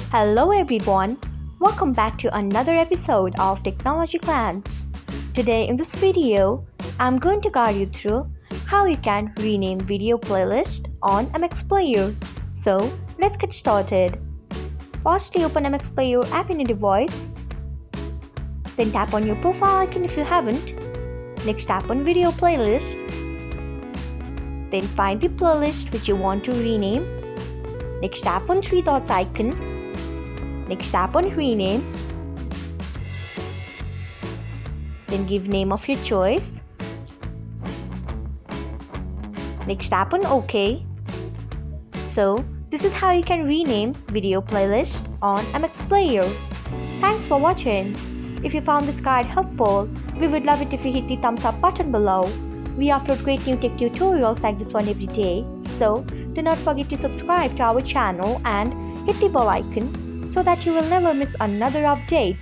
Hello everyone, welcome back to another episode of Technologyglance. Today in this video, I'm going to guide you through how you can rename video playlist on MX Player. So let's get started. Firstly, open MX Player app in your device. Then tap on your profile icon if you haven't. Next tap on video playlist. Then find the playlist which you want to rename. Next tap on three dots icon. Next tap on rename. Then give name of your choice. Next tap on OK. So this is how you can rename video playlist on MX Player. Thanks for watching. If you found this guide helpful, we would love it if you hit the thumbs up button below. We upload great new tech tutorials like this one every day. So do not forget to subscribe to our channel and hit the bell icon so that you will never miss another update.